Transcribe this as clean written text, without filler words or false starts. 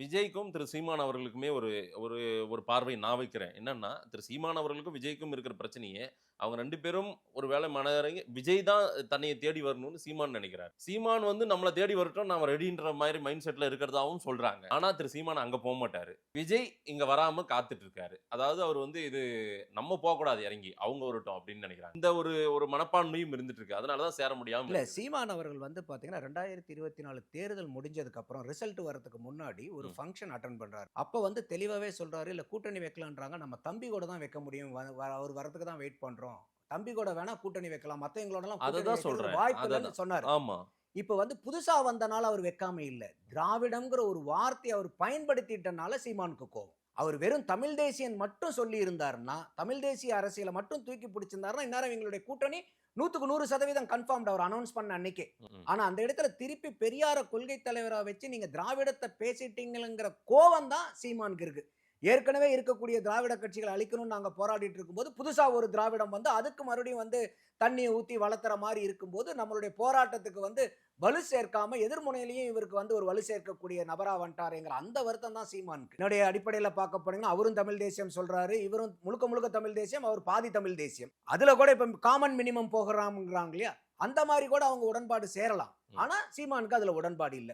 விஜய்க்கும் திரு சீமான் அவர்களுக்குமே ஒரு ஒரு ஒரு பார்வை நான் வைக்கிறேன். என்னன்னா, திரு சீமான் அவர்களுக்கும் விஜய்க்கும் இருக்கிற பிரச்சனையே, அவங்க 2 பேரும் ஒரு வேளை மனதிறங்கி விஜய் தான் தன்னைய தேடி வரணும்னு சீமான் நெனைக்கிறார். சீமான் வந்து நம்மள தேடி வரட்டும், நாம ரெடின்ற மாரி மைண்ட் செட்ல இருக்கிறதாவும் சொல்றாங்க. ஆனா, திரு சீமான் அங்க போமாட்டாரு. விஜய் இங்க வராம காத்துட்டு இருக்காரு. அதாவது அவர் வந்து இது நம்ம போக்கூடாது இறங்கி, அவங்க வரட்டும் அப்படின்னு நெனைக்கிறாங்க. இந்த ஒரு ஒரு மனப்பான்மையும் இருந்துட்டு இருக்கு. அதனால தான் சேர முடியாம இல்ல இருக்குது. சீமான் அவர்கள் வந்து பாத்தீங்கன்னா 2024 தேர்தல் முடிஞ்சதுக்கு அப்புறம் ரிசல்ட் வரதுக்கு முன்னாடி ஒரு ம். ஃபங்க்ஷன் அட்டெண்ட் பண்றாரு. அப்ப வந்து தெளிவாவே சொல்றாரு, இல்ல கூட்டணி வைக்கலான்றாங்க. நம்ம தம்பி கூட தான் வைக்க முடியும். அவர் வரதுக்கு தான் வெயிட் பண்றோம். தம்பி கூட வேணா கூட்டணி வைக்கலாம். மத்தவங்களோடலாம் கூட்டணி அததான் வைக்கிறது சொல்றேன். வாய்ப்பு இல்லன்னு அததான். சொன்னாரு. ஆமா. இப்ப வந்து புதுசா வந்தனால அவர் வைக்காம இல்ல. திராவிடம்ங்கிற ஒரு வார்த்தைய அவர் பயன்படுத்திட்டனால சீமானுக்கு கோவம். அவர் வெறும் தமிழ் தேசியன் மட்டும் சொல்லி இருந்தாருன்னா, தமிழ் தேசிய அரசியல மட்டும் தூக்கி பிடிச்சிருந்தாருன்னா, இந்நேரம் எங்களுடைய கூட்டணி 100க்கு 100% கன்ஃபார்ம்ட் அவர் அனௌன்ஸ் பண்ண அன்னைக்கே. ம். ஆனா அந்த இடத்துல திருப்பி பெரியார கொள்கை தலைவரா வச்சு நீங்க திராவிடத்த பேசிட்டீங்கங்கிற கோவம் தான் சீமானுக்கு இருக்கு. ஏற்கனவே இருக்கக்கூடிய திராவிட கட்சிகளை அழிக்கணும்னு நாங்க போராடிட்டு இருக்கும்போது, புதுசா ஒரு திராவிடம் வந்து அதுக்கு மறுபடியும் வந்து தண்ணிய ஊத்தி வளர்த்துற மாரி இருக்கும்போது, நம்மளுடைய போராட்டத்துக்கு வந்து வலு சேர்க்காம எதிர்முனையிலயும் இவருக்கு வந்து ஒரு வலு சேர்க்கக்கூடிய நபரா வந்துட்டாருங்கிற அந்த வருத்தம் தான் சீமானுக்கு. என்னுடைய அடிப்படையில பார்க்க போனீங்கன்னா, அவரும் தமிழ் தேசியம் சொல்றாரு. இவரும் முழுக்க முழுக்க தமிழ் தேசியம். அவர் பாதி தமிழ் தேசியம். அதுல கூட இப்ப காமன் மினிமம் போகறாம்ங்கறாங்க இல்லையா? அந்த மாரி கூட அவங்க உடன்பாடு சேரலாம். ம். ஆனா சீமானுக்கு அதுல உடன்பாடு இல்ல.